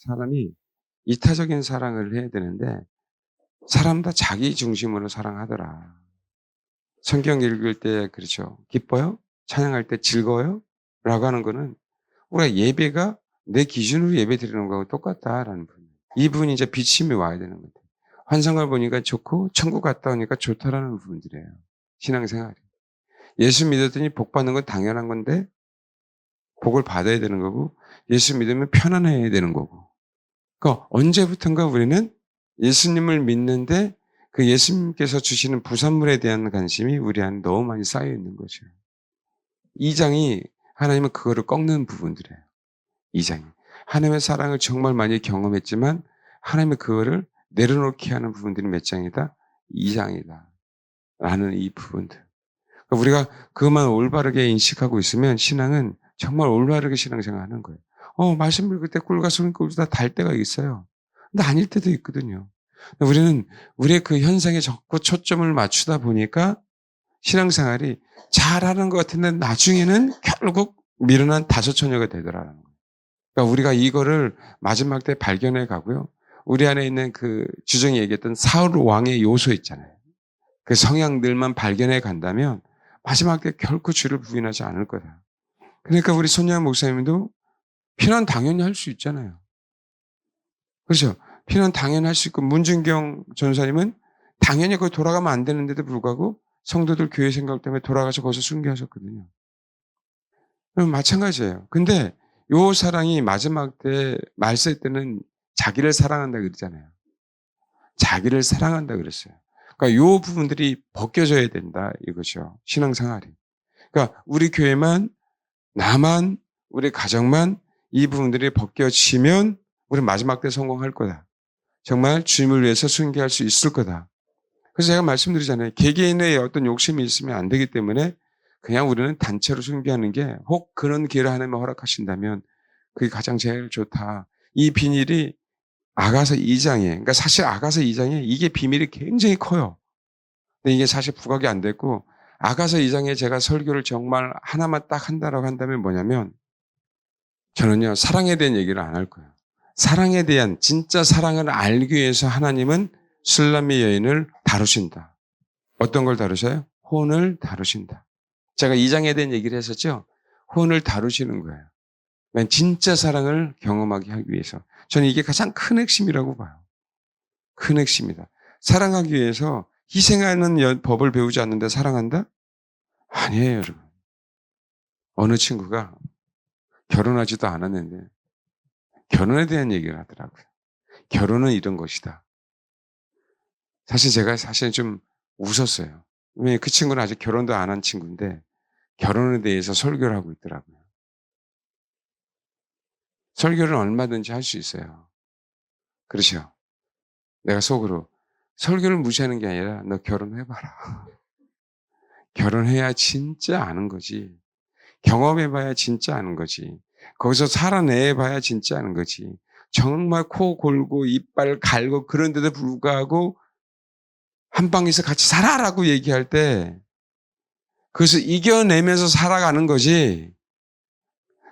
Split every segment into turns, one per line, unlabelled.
사람이 이타적인 사랑을 해야 되는데 사람 다 자기 중심으로 사랑하더라. 성경 읽을 때 그렇죠. 기뻐요? 찬양할 때 즐거워요? 라고 하는 거는 우리가 예배가 내 기준으로 예배 드리는 거하고 똑같다라는 부분. 이 부분이 이제 비침이 와야 되는 거예요. 환상을 보니까 좋고 천국 갔다 오니까 좋다라는 부분들이에요. 신앙생활이. 예수 믿었더니 복 받는 건 당연한 건데 복을 받아야 되는 거고 예수 믿으면 편안해야 되는 거고. 그러니까 언제부턴가 우리는 예수님을 믿는데 그 예수님께서 주시는 부산물에 대한 관심이 우리 안에 너무 많이 쌓여 있는 거죠. 2장이 하나님은 그거를 꺾는 부분들이에요. 2장이. 하나님의 사랑을 정말 많이 경험했지만 하나님은 그거를 내려놓게 하는 부분들이 몇 장이다? 2장이다. 라는 이 부분들. 그러니까 우리가 그것만 올바르게 인식하고 있으면 신앙은 정말 올바르게 신앙생활하는 거예요. 말씀 읽을 때 꿀과 수분꿀 다 달 때가 있어요. 근데 아닐 때도 있거든요. 우리는 우리의 그 현상에 자꾸 초점을 맞추다 보니까 신앙생활이 잘하는 것 같은데 나중에는 결국 미련한 다소처녀가 되더라는 거예요. 그러니까 우리가 이거를 마지막 때 발견해 가고요. 우리 안에 있는 그 주정이 얘기했던 사울 왕의 요소 있잖아요. 그 성향들만 발견해 간다면 마지막 때 결코 주를 부인하지 않을 거다. 그러니까 우리 손양 목사님도 피난 당연히 할 수 있잖아요. 그렇죠? 피난 당연히 할 수 있고 문준경 전사님은 당연히 거기 돌아가면 안 되는데도 불구하고 성도들 교회 생각 때문에 돌아가서 거기서 순교하셨거든요. 그럼 마찬가지예요. 근데 요 사랑이 마지막 때 말세 때는 자기를 사랑한다 그러잖아요. 자기를 사랑한다 그랬어요. 그러니까 요 부분들이 벗겨져야 된다 이거죠. 신앙생활이. 그러니까 우리 교회만 나만 우리 가정만 이 부분들이 벗겨지면 우리 마지막 때 성공할 거다. 정말 주님을 위해서 순교할 수 있을 거다. 그래서 제가 말씀드리잖아요. 개개인의 어떤 욕심이 있으면 안 되기 때문에 그냥 우리는 단체로 순교하는 게 혹 그런 기회를 하나님이 허락하신다면 그게 가장 제일 좋다. 이 비밀이 아가서 2장에 그러니까 사실 아가서 2장에 이게 비밀이 굉장히 커요. 근데 이게 사실 부각이 안 됐고 아가서 2장에 제가 설교를 정말 하나만 딱 한다라고 한다면 뭐냐면 저는요 사랑에 대한 얘기를 안 할 거예요. 사랑에 대한 진짜 사랑을 알기 위해서 하나님은 술람미 여인을 다루신다. 어떤 걸 다루셔요? 혼을 다루신다. 제가 2장에 대한 얘기를 했었죠. 혼을 다루시는 거예요. 진짜 사랑을 경험하게 하기 위해서. 저는 이게 가장 큰 핵심이라고 봐요. 큰 핵심이다. 사랑하기 위해서 희생하는 법을 배우지 않는데 사랑한다? 아니에요, 여러분. 어느 친구가 결혼하지도 않았는데 결혼에 대한 얘기를 하더라고요. 결혼은 이런 것이다. 사실 제가 좀 웃었어요. 왜냐면 그 친구는 아직 결혼도 안 한 친구인데 결혼에 대해서 설교를 하고 있더라고요. 설교를 얼마든지 할 수 있어요. 그렇죠? 내가 속으로 설교를 무시하는 게 아니라 너 결혼해봐라. 결혼해야 진짜 아는 거지. 경험해봐야 진짜 아는 거지. 거기서 살아내봐야 진짜 아는 거지. 정말 코 골고 이빨 갈고 그런데도 불구하고 한 방에서 같이 살아라고 얘기할 때 그것을 이겨내면서 살아가는 거지.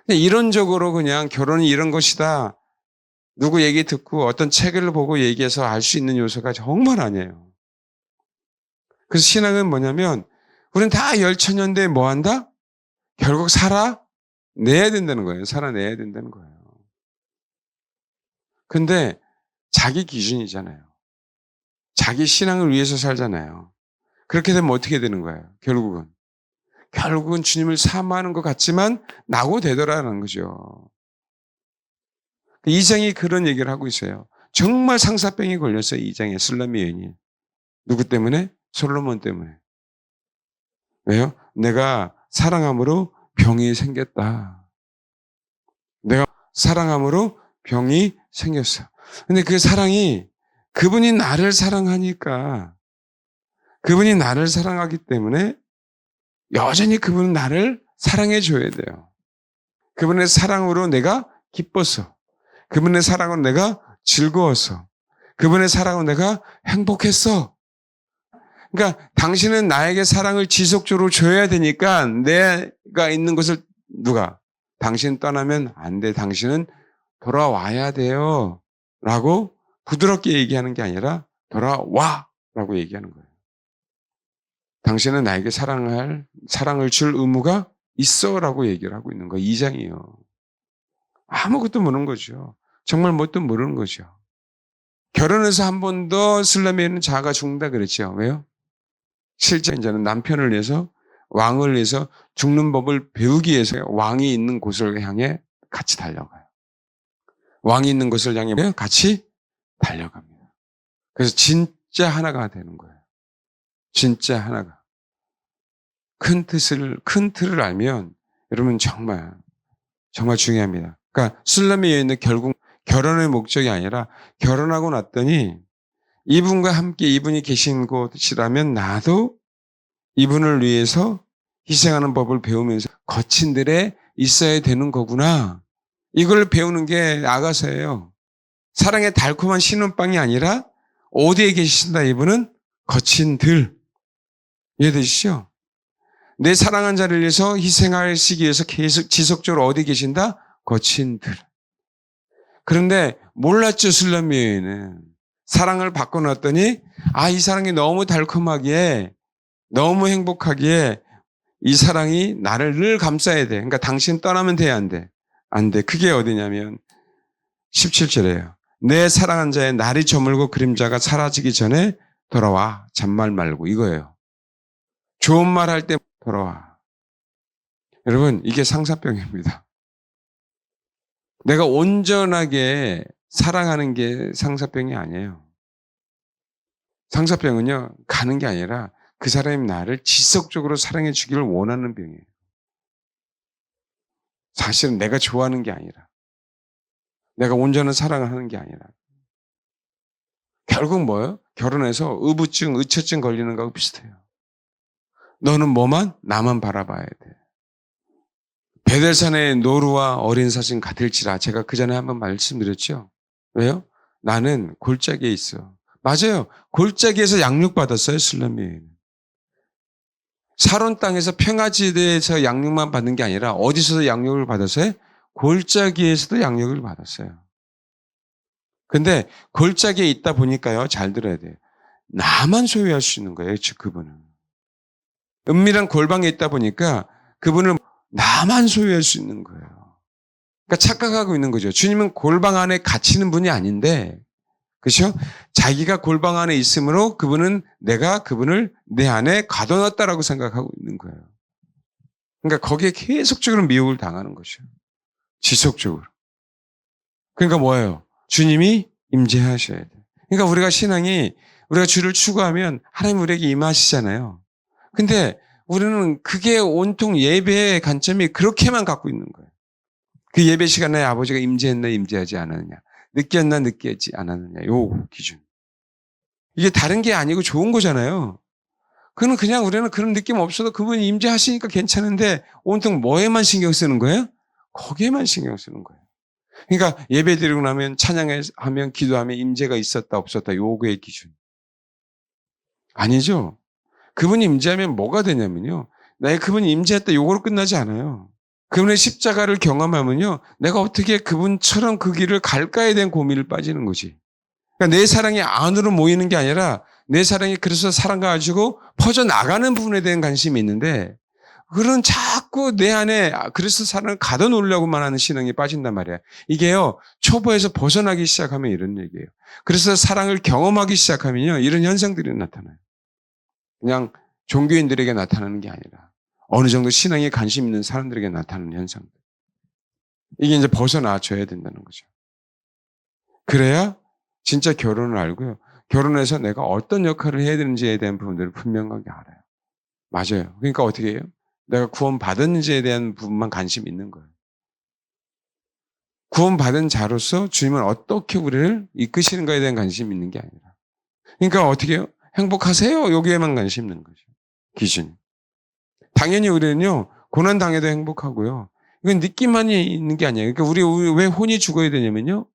이론적으로 그냥 결혼이 이런 것이다. 누구 얘기 듣고 어떤 책을 보고 얘기해서 알 수 있는 요소가 정말 아니에요. 그래서 신앙은 뭐냐면 우리는 다 열천년대에 뭐 한다? 결국 살아내야 된다는 거예요. 살아내야 된다는 거예요. 근데 자기 기준이잖아요. 자기 신앙을 위해서 살잖아요. 그렇게 되면 어떻게 되는 거예요? 결국은 주님을 사모하는 것 같지만 낙오되더라는 거죠. 2장이 그런 얘기를 하고 있어요. 정말 상사병이 걸렸어요. 2장에 술람미 여인이. 누구 때문에? 솔로몬 때문에. 왜요? 내가 사랑함으로 병이 생겼다. 내가 사랑함으로 병이 생겼어. 근데 그 사랑이 그분이 나를 사랑하니까 그분이 나를 사랑하기 때문에 여전히 그분은 나를 사랑해 줘야 돼요. 그분의 사랑으로 내가 기뻤어. 그분의 사랑으로 내가 즐거웠어. 그분의 사랑으로 내가 행복했어. 그러니까 당신은 나에게 사랑을 지속적으로 줘야 되니까 내가 있는 것을 누가? 당신 떠나면 안 돼. 당신은 돌아와야 돼요. 라고 부드럽게 얘기하는 게 아니라 돌아와! 라고 얘기하는 거예요. 당신은 나에게 사랑을 줄 의무가 있어. 라고 얘기를 하고 있는 거예요. 2장이에요. 아무것도 모르는 거죠. 정말 뭣도 모르는 거죠. 결혼해서 한 번 더 슬라미에는 자아가 죽는다 그랬죠. 왜요? 실제 이제는 남편을 위해서 왕을 위해서 죽는 법을 배우기 위해서 왕이 있는 곳을 향해 같이 달려가요. 왕이 있는 곳을 향해 같이 달려갑니다. 그래서 진짜 하나가 되는 거예요. 진짜 하나가. 큰 틀을 알면 여러분 정말 중요합니다. 그러니까 술람의 여인은 결국 결혼의 목적이 아니라 결혼하고 났더니 이분과 함께 이분이 계신 곳이라면 나도 이분을 위해서 희생하는 법을 배우면서 거친 들에 있어야 되는 거구나. 이걸 배우는 게 아가서예요. 사랑의 달콤한 신혼방이 아니라 어디에 계신다 이분은 거친 들. 이해되시죠? 내 사랑한 자를 위해서 희생하시기 위해서 계속 지속적으로 어디 계신다? 거친 들. 그런데 몰랐죠, 술람 여인은. 사랑을 받고 났더니 이 사랑이 너무 달콤하기에 너무 행복하기에 이 사랑이 나를 늘 감싸야 돼. 그러니까 당신 떠나면 돼, 안 돼? 안 돼. 그게 어디냐면 17절이에요. 내 사랑한 자의 날이 저물고 그림자가 사라지기 전에 돌아와. 잔말 말고 이거예요. 좋은 말 할 때 돌아와. 여러분 이게 상사병입니다. 내가 온전하게 사랑하는 게 상사병이 아니에요. 상사병은요 가는 게 아니라 그 사람이 나를 지속적으로 사랑해 주기를 원하는 병이에요. 사실은 내가 좋아하는 게 아니라 내가 온전한 사랑을 하는 게 아니라 결국 뭐예요? 결혼해서 의처증 걸리는 거하고 비슷해요. 너는 뭐만? 나만 바라봐야 돼. 베델산의 노루와 어린 사슴 같을지라 제가 그 전에 한번 말씀드렸죠. 왜요? 나는 골짜기에 있어. 맞아요. 골짜기에서 양육받았어요. 술람여인은. 사론 땅에서 평화지대에서 양육만 받는 게 아니라 어디서도 양육을 받았어요? 골짜기에서도 양육을 받았어요. 근데 골짜기에 있다 보니까요. 잘 들어야 돼요. 나만 소유할 수 있는 거예요. 즉 그분은. 은밀한 골방에 있다 보니까 그분은 나만 소유할 수 있는 거예요. 그러니까 착각하고 있는 거죠. 주님은 골방 안에 갇히는 분이 아닌데, 그렇죠? 자기가 골방 안에 있으므로 내가 그분을 내 안에 가둬놨다라고 생각하고 있는 거예요. 그러니까 거기에 계속적으로 미혹을 당하는 거죠. 지속적으로. 그러니까 뭐예요? 주님이 임재하셔야 돼요. 그러니까 우리가 주를 추구하면 하나님 우리에게 임하시잖아요. 근데 우리는 그게 온통 예배의 관점이 그렇게만 갖고 있는 거예요. 그 예배 시간에 아버지가 임재했나 임재하지 않았느냐. 느꼈나 느끼지 않았느냐. 요 기준. 이게 다른 게 아니고 좋은 거잖아요. 그냥 우리는 그런 느낌 없어도 그분이 임재하시니까 괜찮은데 온통 뭐에만 신경 쓰는 거예요? 거기에만 신경 쓰는 거예요. 그러니까 예배 드리고 나면 찬양하면 기도하면 임재가 있었다 없었다 요거의 기준. 아니죠. 그분이 임재하면 뭐가 되냐면요. 나의 그분이 임재했다 요거로 끝나지 않아요. 그분의 십자가를 경험하면요. 내가 어떻게 그분처럼 그 길을 갈까에 대한 고민을 빠지는 거지. 그러니까 내 사랑이 안으로 모이는 게 아니라 내 사랑이 그리스도 사랑과 가지고 퍼져나가는 부분에 대한 관심이 있는데 그런 자꾸 내 안에 그리스도 사랑을 가둬놓으려고만 하는 신앙이 빠진단 말이야. 이게요. 초보에서 벗어나기 시작하면 이런 얘기예요. 그래서 사랑을 경험하기 시작하면요. 이런 현상들이 나타나요. 그냥 종교인들에게 나타나는 게 아니라 어느 정도 신앙에 관심 있는 사람들에게 나타나는 현상들. 이게 이제 벗어나줘야 된다는 거죠. 그래야 진짜 결혼을 알고요. 결혼해서 내가 어떤 역할을 해야 되는지에 대한 부분들을 분명하게 알아요. 맞아요. 그러니까 어떻게 해요? 내가 구원받았는지에 대한 부분만 관심이 있는 거예요. 구원받은 자로서 주님은 어떻게 우리를 이끄시는가에 대한 관심이 있는 게 아니라. 그러니까 어떻게 해요? 행복하세요? 여기에만 관심 있는 거죠. 기준이. 당연히 우리는요, 고난당해도 행복하고요. 이건 느낌만이 있는 게 아니에요. 그러니까 우리 왜 혼이 죽어야 되냐면요.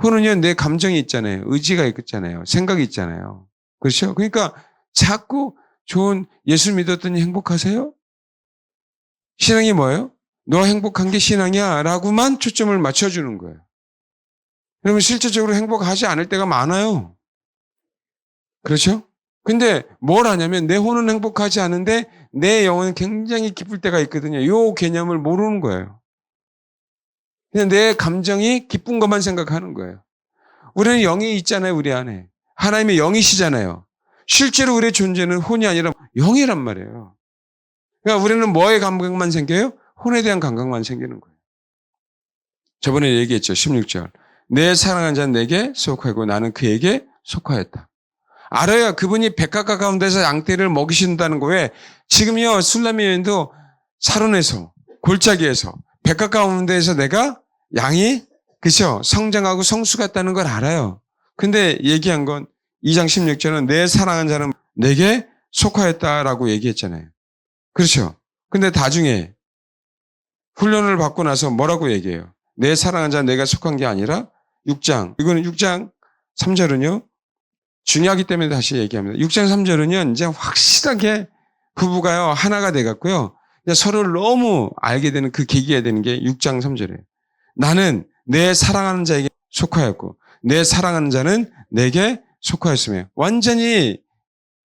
혼은요, 내 감정이 있잖아요. 의지가 있잖아요. 생각이 있잖아요. 그렇죠? 그러니까 자꾸 좋은 예수 믿었더니 행복하세요? 신앙이 뭐예요? 너 행복한 게 신앙이야. 라고만 초점을 맞춰주는 거예요. 여러분 실질적으로 행복하지 않을 때가 많아요. 그렇죠? 근데 뭘 하냐면 내 혼은 행복하지 않은데 내 영혼은 굉장히 기쁠 때가 있거든요. 이 개념을 모르는 거예요. 그냥 내 감정이 기쁜 것만 생각하는 거예요. 우리는 영이 있잖아요, 우리 안에. 하나님의 영이시잖아요. 실제로 우리의 존재는 혼이 아니라 영이란 말이에요. 그러니까 우리는 뭐의 감각만 생겨요? 혼에 대한 감각만 생기는 거예요. 저번에 얘기했죠, 16절. 내 사랑하는 자는 내게 속하고 나는 그에게 속하였다. 알아요. 그분이 백합과 가운데서 양떼를 먹이신다는 거에 지금요, 술라미 여인도 사론에서, 골짜기에서, 백합 가운데에서 내가 양이, 그죠? 성장하고 성수 같다는 걸 알아요. 근데 얘기한 건 2장 16절은 내 사랑하는 자는 내게 속하였다라고 얘기했잖아요. 그렇죠? 근데 나중에 훈련을 받고 나서 뭐라고 얘기해요? 내 사랑하는 자는 내가 속한 게 아니라 6장, 이거는 6장 3절은요, 중요하기 때문에 다시 얘기합니다. 6장 3절은요, 이제 확실하게 부부가요, 하나가 돼갖고요, 서로를 너무 알게 되는 그 계기가 되는 게 6장 3절이에요. 나는 내 사랑하는 자에게 속하였고, 내 사랑하는 자는 내게 속하였으며, 완전히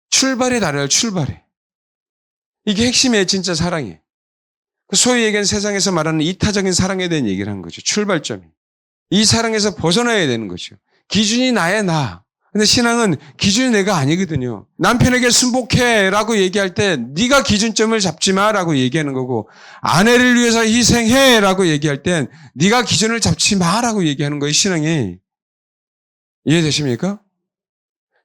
출발이 다르요, 출발이. 이게 핵심이에요, 진짜 사랑이. 소위 얘기하는 세상에서 말하는 이타적인 사랑에 대한 얘기를 하는 거죠, 출발점이. 이 사랑에서 벗어나야 되는 거죠. 기준이 나야 나. 근데 신앙은 기준이 내가 아니거든요. 남편에게 순복해라고 얘기할 때 네가 기준점을 잡지 마라고 얘기하는 거고, 아내를 위해서 희생해라고 얘기할 땐 네가 기준을 잡지 마라고 얘기하는 거예요, 신앙이. 이해되십니까?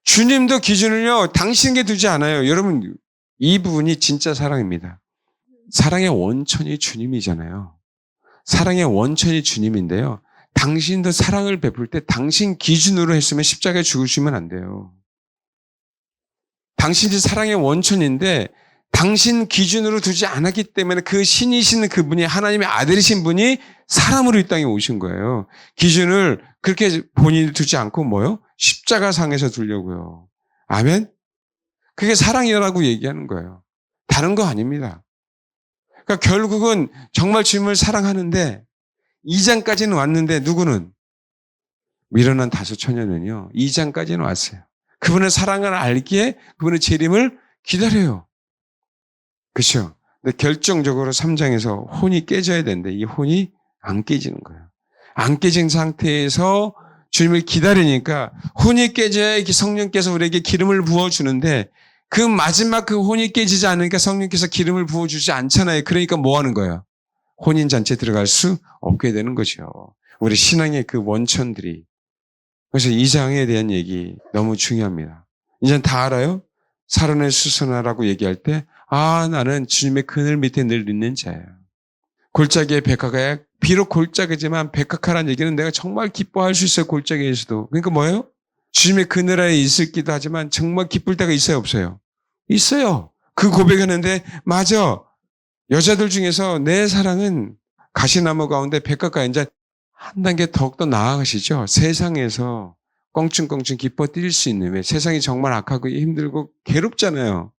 주님도 기준을요, 당신에게 두지 않아요. 여러분, 이 부분이 진짜 사랑입니다. 사랑의 원천이 주님이잖아요. 사랑의 원천이 주님인데요. 당신도 사랑을 베풀 때 당신 기준으로 했으면 십자가에 죽으시면 안 돼요. 당신이 사랑의 원천인데 당신 기준으로 두지 않았기 때문에 그 신이신 그분이, 하나님의 아들이신 분이 사람으로 이 땅에 오신 거예요. 기준을 그렇게 본인이 두지 않고 뭐요? 십자가상에서 두려고요. 아멘? 그게 사랑이라고 얘기하는 거예요. 다른 거 아닙니다. 그러니까 결국은 정말 주님을 사랑하는데 2장까지는 왔는데 누구는? 미련한 다섯 처녀는요, 2장까지는 왔어요. 그분의 사랑을 알기에 그분의 재림을 기다려요. 그렇죠? 근데 결정적으로 3장에서 혼이 깨져야 되는데 이 혼이 안 깨지는 거예요. 안 깨진 상태에서 주님을 기다리니까 혼이 깨져야 이렇게 성령께서 우리에게 기름을 부어주는데 그 마지막 그 혼이 깨지지 않으니까 성령께서 기름을 부어주지 않잖아요. 그러니까 뭐 하는 거예요? 혼인잔치에 들어갈 수 없게 되는 거죠. 우리 신앙의 그 원천들이. 그래서 이 장에 대한 얘기 너무 중요합니다. 이제 다 알아요? 사론의 수선화라고 얘기할 때, 나는 주님의 그늘 밑에 늘 있는 자예요. 골짜기의 백화가, 비록 골짜기지만 백화카라는 얘기는 내가 정말 기뻐할 수 있어요, 골짜기에서도. 그러니까 뭐예요? 주님의 그늘 아래 있을기도 하지만 정말 기쁠 때가 있어요, 없어요? 있어요. 그 고백하는데, 맞아. 여자들 중에서 내 사랑은 가시나무 가운데 백합가에 이제 한 단계 더욱더 나아가시죠. 세상에서 껑충껑충 기뻐 뛸 수 있는, 왜 세상이 정말 악하고 힘들고 괴롭잖아요.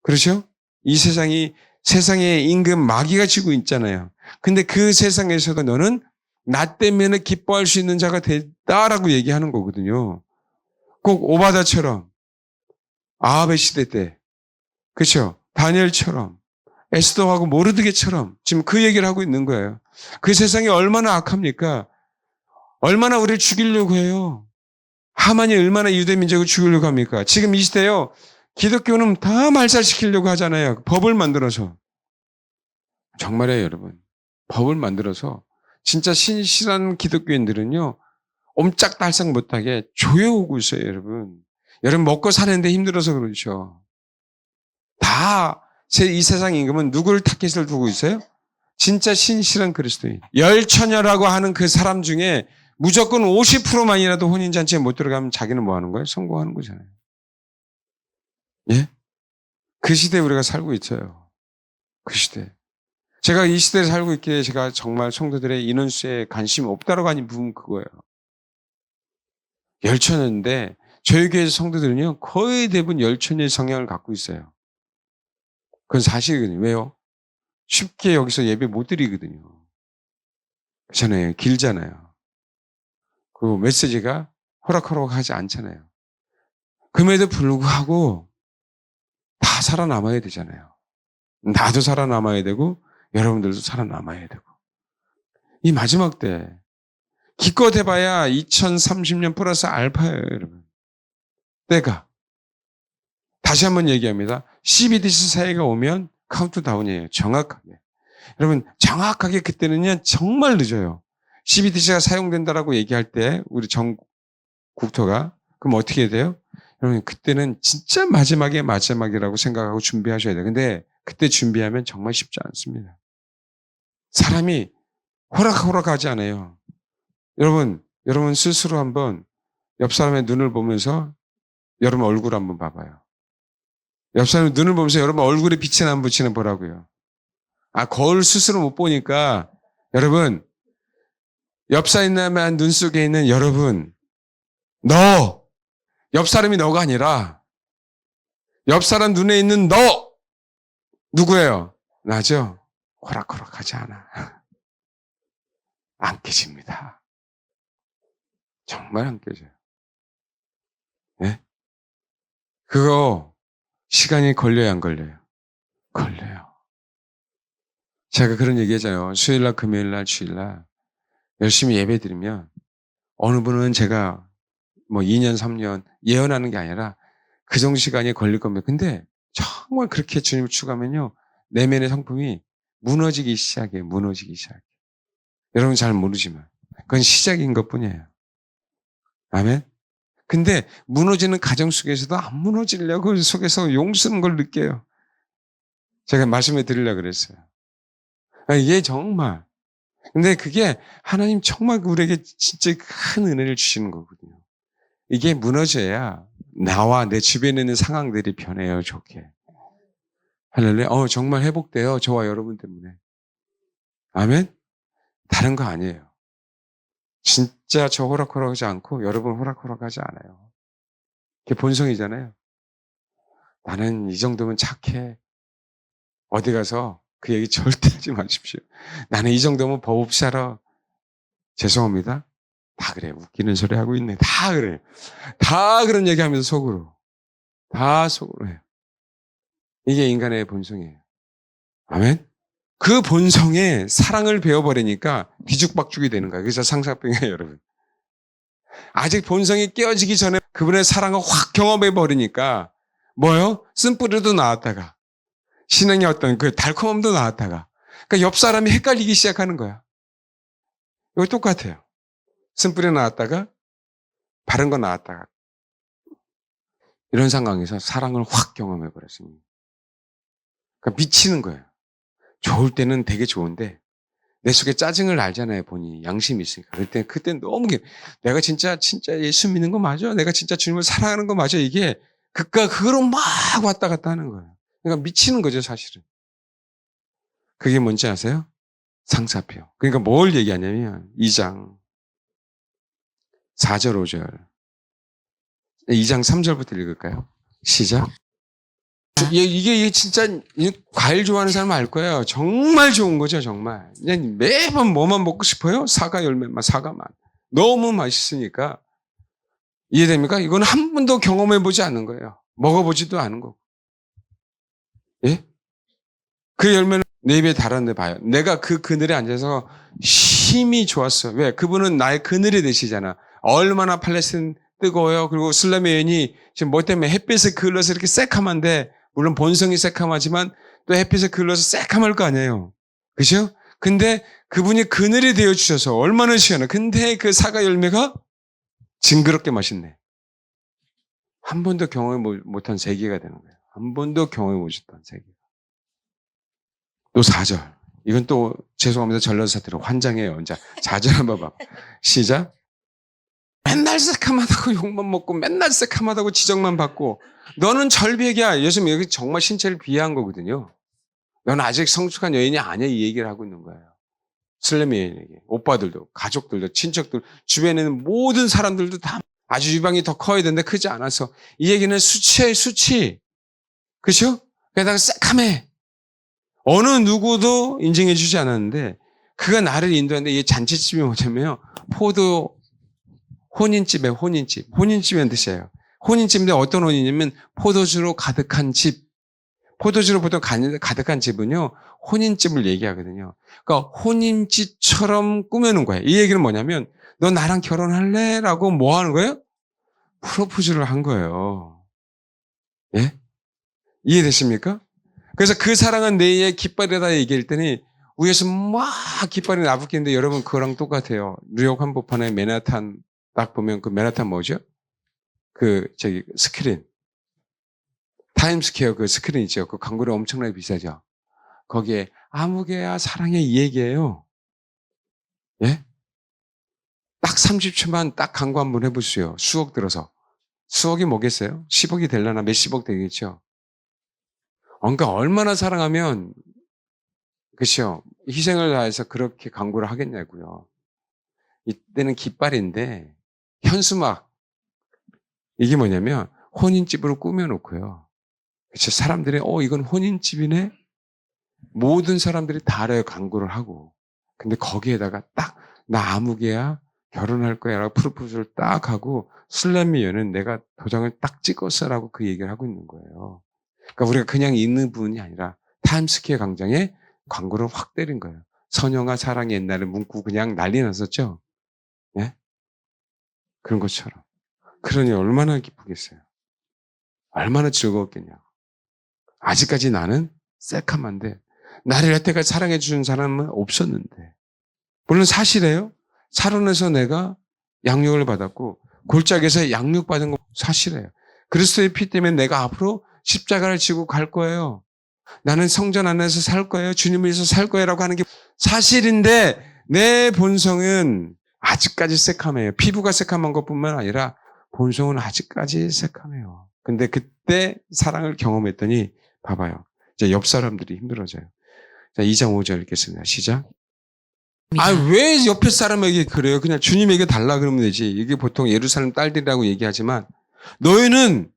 그렇죠? 이 세상이 세상의 임금 마귀가 지고 있잖아요. 근데 그 세상에서도 너는 나 때문에 기뻐할 수 있는 자가 됐다라고 얘기하는 거거든요. 꼭 오바다처럼, 아합의 시대 때, 그렇죠? 다니엘처럼, 에스더하고 모르드게처럼 지금 그 얘기를 하고 있는 거예요. 그 세상이 얼마나 악합니까? 얼마나 우리를 죽이려고 해요. 하만이 얼마나 유대 민족을 죽이려고 합니까? 지금 이 시대요, 기독교는 다 말살시키려고 하잖아요. 법을 만들어서. 정말이에요, 여러분. 법을 만들어서 진짜 신실한 기독교인들은요, 옴짝달싹 못하게 조여오고 있어요, 여러분. 여러분 먹고 사는데 힘들어서 그렇죠. 다 이 세상 임금은 누구를 타겟을 두고 있어요? 진짜 신실한 그리스도인. 열처녀라고 하는 그 사람 중에 무조건 50%만이라도 혼인잔치에 못 들어가면 자기는 뭐 하는 거예요? 성공하는 거잖아요. 예? 그 시대에 우리가 살고 있어요. 그 시대. 제가 이 시대에 살고 있기에 제가 정말 성도들의 인원수에 관심이 없다라고 하는 부분 그거예요. 열처녀인데 저희 교회 성도들은요, 거의 대부분 열처녀의 성향을 갖고 있어요. 그건 사실이거든요. 왜요? 쉽게 여기서 예배 못 드리거든요. 그렇잖아요. 길잖아요. 그 메시지가 호락호락하지 않잖아요. 그럼에도 불구하고 다 살아남아야 되잖아요. 나도 살아남아야 되고 여러분들도 살아남아야 되고. 이 마지막 때 기껏 해봐야 2030년 플러스 알파예요, 여러분. 때가. 다시 한번 얘기합니다. CBDC 사회가 오면 카운트다운이에요. 정확하게. 여러분 정확하게 그때는요 정말 늦어요. CBDC가 사용된다라고 얘기할 때 우리 전 국토가 그럼 어떻게 돼요? 여러분 그때는 진짜 마지막이라고 생각하고 준비하셔야 돼요. 근데 그때 준비하면 정말 쉽지 않습니다. 사람이 호락호락하지 않아요. 여러분 스스로 한번 옆 사람의 눈을 보면서 여러분 얼굴 한번 봐봐요. 옆 사람의 눈을 보면서 여러분 얼굴에 빛이 안 붙이는 보라고요. 거울 스스로 못 보니까 여러분 옆 사람의 눈 속에 있는 여러분 옆 사람이 너가 아니라 옆 사람 눈에 있는 너 누구예요? 나죠? 호락호락하지 않아. 안 깨집니다. 정말 안 깨져요. 네? 그거 시간이 걸려요, 안 걸려요? 걸려요. 제가 그런 얘기 하잖아요. 수요일날, 금요일날, 주일날 열심히 예배 드리면 어느 분은 제가 2년, 3년 예언하는 게 아니라 그 정도 시간이 걸릴 겁니다. 근데 정말 그렇게 주님을 추구하면요. 내면의 성품이 무너지기 시작해요. 여러분 잘 모르지만 그건 시작인 것뿐이에요. 아멘? 근데 무너지는 가정 속에서도 안 무너지려고 속에서 용 쓰는 걸 느껴요. 제가 말씀해 드리려고 그랬어요. 이게 정말. 근데 그게 하나님 정말 우리에게 진짜 큰 은혜를 주시는 거거든요. 이게 무너져야 나와 내 주변에 있는 상황들이 변해요, 좋게. 할렐루야. 정말 회복돼요. 저와 여러분 때문에. 아멘? 다른 거 아니에요. 진짜 저 호락호락하지 않고 여러분 호락호락하지 않아요. 그게 본성이잖아요. 나는 이 정도면 착해. 어디 가서 그 얘기 절대 하지 마십시오. 나는 이 정도면 법 없이 살아. 죄송합니다. 다 그래. 웃기는 소리 하고 있네. 다 그래. 다 그런 얘기 하면서 속으로. 다 속으로 해요. 이게 인간의 본성이에요. 아멘? 그 본성에 사랑을 배워버리니까 뒤죽박죽이 되는 거예요. 그래서 상사병이에요, 여러분. 아직 본성이 깨어지기 전에 그분의 사랑을 확 경험해버리니까 뭐요? 쓴뿌리도 나왔다가 신앙의 어떤 그 달콤함도 나왔다가 그러니까 옆 사람이 헷갈리기 시작하는 거야. 이거 똑같아요. 쓴뿌리 나왔다가 바른 거 나왔다가 이런 상황에서 사랑을 확 경험해버렸습니다. 그러니까 미치는 거예요. 좋을 때는 되게 좋은데 내 속에 짜증을 알잖아요, 본인이. 양심이 있으니까. 그때 너무 내가 진짜 예수 믿는 거 맞아? 내가 진짜 주님을 사랑하는 거 맞아? 이게 그거로 막 왔다 갔다 하는 거예요. 그러니까 미치는 거죠, 사실은. 그게 뭔지 아세요? 상사표. 그러니까 뭘 얘기하냐면 2장 4절 5절 2장 3절부터 읽을까요? 시작. 이게 진짜 과일 좋아하는 사람은 알 거예요. 정말 좋은 거죠, 정말. 그냥 매번 뭐만 먹고 싶어요? 사과 열매만, 사과만. 너무 맛있으니까. 이해됩니까? 이건 한 번도 경험해보지 않는 거예요. 먹어보지도 않은 거고. 예? 그 열매는 내 입에 달았는데 봐요. 내가 그 그늘에 앉아서 힘이 좋았어. 왜? 그분은 나의 그늘이 되시잖아. 얼마나 팔레스타인 뜨거워요. 그리고 슬람의 여인이 지금 뭐 때문에 햇빛에 그을러서 이렇게 새카만데 물론 본성이 새카하지만 또 햇빛에 그을러서 새카할 거 아니에요. 그죠? 근데 그분이 그늘이 되어주셔서 얼마나 시원해. 근데 그 사과 열매가 징그럽게 맛있네. 한 번도 경험해 못한 세계가 되는 거예요. 한 번도 경험해 보셨던 세계. 또 4절. 이건 또 죄송합니다. 전라사태로 환장해요. 자, 4절 한번 봐. 시작. 맨날 새카마다고 욕만 먹고 맨날 새카마다고 지적만 받고 너는 절벽이야. 예수님 여기 정말 신체를 비하한 거거든요. 너는 아직 성숙한 여인이 아니야. 이 얘기를 하고 있는 거예요. 슬렘 여인에게. 오빠들도 가족들도 친척들 주변에 있는 모든 사람들도 다 아주 유방이 더 커야 되는데 크지 않아서 이 얘기는 수치예요. 수치. 그렇죠? 게다가 새카매. 어느 누구도 인정해 주지 않았는데 그가 나를 인도하는데 이 잔치집이 뭐냐면요. 포도 혼인집에 혼인집. 혼인집이라는 뜻이에요. 혼인집인데 어떤 혼인이냐면 포도주로 가득한 집. 포도주로 보통 가득한 집은요, 혼인집을 얘기하거든요. 그러니까 혼인집처럼 꾸며놓은 거예요. 이 얘기는 뭐냐면, 너 나랑 결혼할래? 라고 뭐 하는 거예요? 프로포즈를 한 거예요. 예? 이해되십니까? 그래서 그 사랑은 내의 깃발이다 얘기할 때니, 위에서 막 깃발이 나부끼는데 여러분 그거랑 똑같아요. 뉴욕 한복판에 맨하탄 딱 보면 그 맨하탄 뭐죠? 스크린. 타임스퀘어 그 스크린 있죠. 그 광고료 엄청나게 비싸죠. 거기에 아무개야 사랑해 이 얘기예요. 예? 딱 30초만 딱 광고 한번 해보세요. 수억 들어서. 수억이 뭐겠어요? 10억이 되려나 몇십억 되겠죠. 그러니까 얼마나 사랑하면 그렇죠. 희생을 다해서 그렇게 광고를 하겠냐고요. 이때는 깃발인데 현수막 이게 뭐냐면 혼인집으로 꾸며놓고요. 그렇죠. 사람들이 이건 혼인집이네. 모든 사람들이 다 알아요. 광고를 하고. 근데 거기에다가 딱 나 아무개야 결혼할 거야 라고 프로포즈를 딱 하고 슬램미어는 내가 도장을 딱 찍었어라고 그 얘기를 하고 있는 거예요. 그러니까 우리가 그냥 있는 부분이 아니라 타임스퀘어 광장에 광고를 확 때린 거예요. 선영아 사랑이 옛날에 문구 그냥 난리 났었죠. 예? 그런 것처럼. 그러니 얼마나 기쁘겠어요. 얼마나 즐거웠겠냐고. 아직까지 나는 새카만데 나를 여태까지 사랑해 주는 사람은 없었는데. 물론 사실이에요. 살원에서 내가 양육을 받았고 골짜기에서 양육받은 거 사실이에요. 그리스도의 피 때문에 내가 앞으로 십자가를 지고 갈 거예요. 나는 성전 안에서 살 거예요. 주님을 위해서 살 거예요. 라고 하는 게 사실인데 내 본성은 아직까지 새카매요. 피부가 새카만 것뿐만 아니라 본성은 아직까지 새카매요. 근데 그때 사랑을 경험했더니 봐봐요. 이제 옆 사람들이 힘들어져요. 자, 2장 5절 읽겠습니다. 시작. 왜 옆에 사람에게 그래요? 그냥 주님에게 달라 그러면 되지. 이게 보통 예루살렘 딸들이라고 얘기하지만 너희는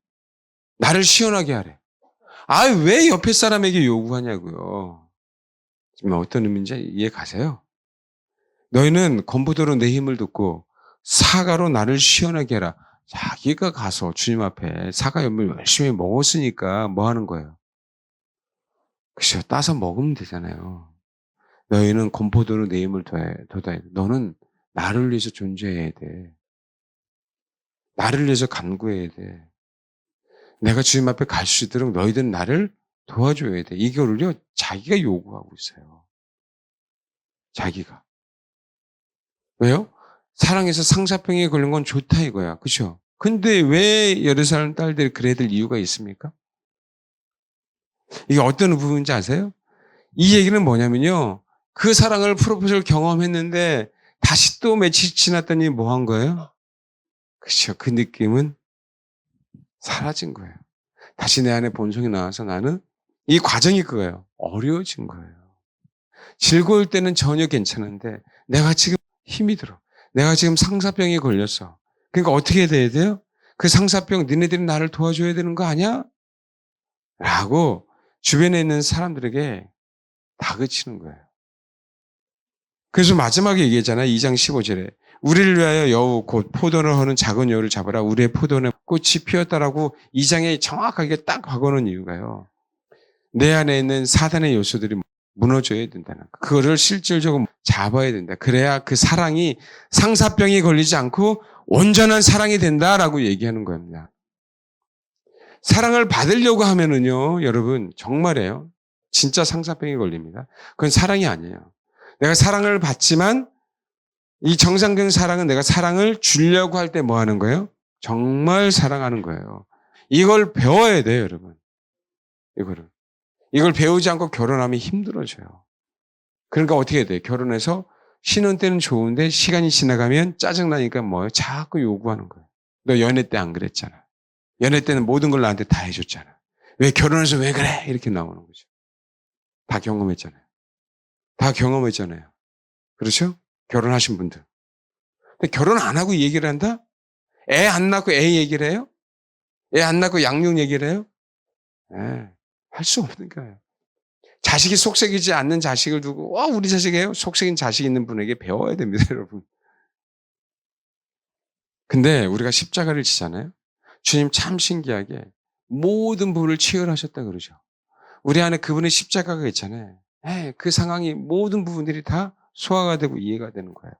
나를 시원하게 하래. 왜 옆에 사람에게 요구하냐고요. 지금 어떤 의미인지 이해 가세요? 너희는 건포도로 내 힘을 듣고 사과로 나를 시원하게 해라. 자기가 가서 주님 앞에 사과 연물 열심히 먹었으니까 뭐 하는 거예요? 그죠? 따서 먹으면 되잖아요. 너희는 건포도로 내 힘을 돋아야 돼. 너는 나를 위해서 존재해야 돼. 나를 위해서 간구해야 돼. 내가 주님 앞에 갈 수 있도록 너희들은 나를 도와줘야 돼. 이거를요, 자기가 요구하고 있어요. 자기가. 왜요? 사랑해서 상사병에 걸린 건 좋다 이거야. 그죠? 근데 왜 예루살렘 딸들이 그래야 될 이유가 있습니까? 이게 어떤 부분인지 아세요? 이 얘기는 뭐냐면요. 그 사랑을 프로포즈를 경험했는데 다시 또 며칠 지났더니 뭐 한 거예요? 그렇죠. 그 느낌은 사라진 거예요. 다시 내 안에 본성이 나와서 나는 이 과정이 그거예요. 어려워진 거예요. 즐거울 때는 전혀 괜찮은데 내가 지금 힘이 들어. 내가 지금 상사병에 걸렸어. 그러니까 어떻게 돼야 돼요? 그 상사병 니네들이 나를 도와줘야 되는 거 아니야? 라고 주변에 있는 사람들에게 다그치는 거예요. 그래서 마지막에 얘기했잖아요. 2장 15절에. 우리를 위하여 여우 곧 포도를 허는 작은 여우를 잡아라. 우리의 포도는 꽃이 피었다라고 2장에 정확하게 딱 박아놓은 이유가요. 내 안에 있는 사단의 요소들이 무너져야 된다는 거. 그거를 실질적으로 잡아야 된다. 그래야 그 사랑이 상사병이 걸리지 않고 온전한 사랑이 된다라고 얘기하는 겁니다. 사랑을 받으려고 하면은요, 여러분, 정말이에요. 진짜 상사병이 걸립니다. 그건 사랑이 아니에요. 내가 사랑을 받지만 이 정상적인 사랑은 내가 사랑을 주려고 할 때 뭐 하는 거예요? 정말 사랑하는 거예요. 이걸 배워야 돼요, 여러분. 이걸 배우지 않고 결혼하면 힘들어져요. 그러니까 어떻게 해야 돼요? 결혼해서 쉬는 때는 좋은데 시간이 지나가면 짜증나니까 뭐예요? 자꾸 요구하는 거예요. 너 연애 때 안 그랬잖아. 연애 때는 모든 걸 나한테 다 해줬잖아. 왜 결혼해서 왜 그래? 이렇게 나오는 거죠. 다 경험했잖아요. 다 경험했잖아요. 그렇죠? 결혼하신 분들. 근데 결혼 안 하고 이 얘기를 한다? 애 안 낳고 애 얘기를 해요? 애 안 낳고 양육 얘기를 해요? 네, 할 수 없는 거예요. 자식이 속썩이지 않는 자식을 두고 우리 자식이에요? 속썩인 자식 있는 분에게 배워야 됩니다. 여러분. 근데 우리가 십자가를 지잖아요. 주님 참 신기하게 모든 부분을 치유하셨다 그러죠. 우리 안에 그분의 십자가가 있잖아요. 그 상황이 모든 부분들이 다 소화가 되고 이해가 되는 거예요.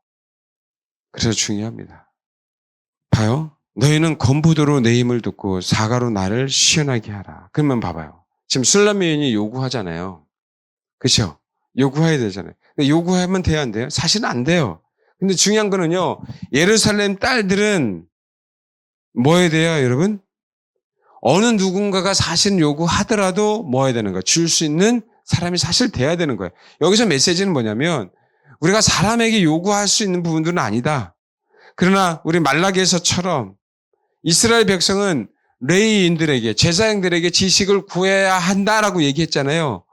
그래서 중요합니다. 봐요. 너희는 건부도로 내 힘을 듣고 사과로 나를 시원하게 하라. 그러면 봐봐요. 지금 술람 여인이 요구하잖아요. 그렇죠? 요구해야 되잖아요. 근데 요구하면 돼야 안 돼요? 사실은 안 돼요. 근데 중요한 거는요. 예루살렘 딸들은 뭐 해야 돼요, 여러분? 어느 누군가가 사실 요구하더라도 뭐 해야 되는 거예요? 줄 수 있는 사람이 사실 돼야 되는 거예요. 여기서 메시지는 뭐냐면 우리가 사람에게 요구할 수 있는 부분들은 아니다. 그러나 우리 말라기에서처럼 이스라엘 백성은 레위인들에게 제사장들에게 지식을 구해야 한다라고 얘기했잖아요.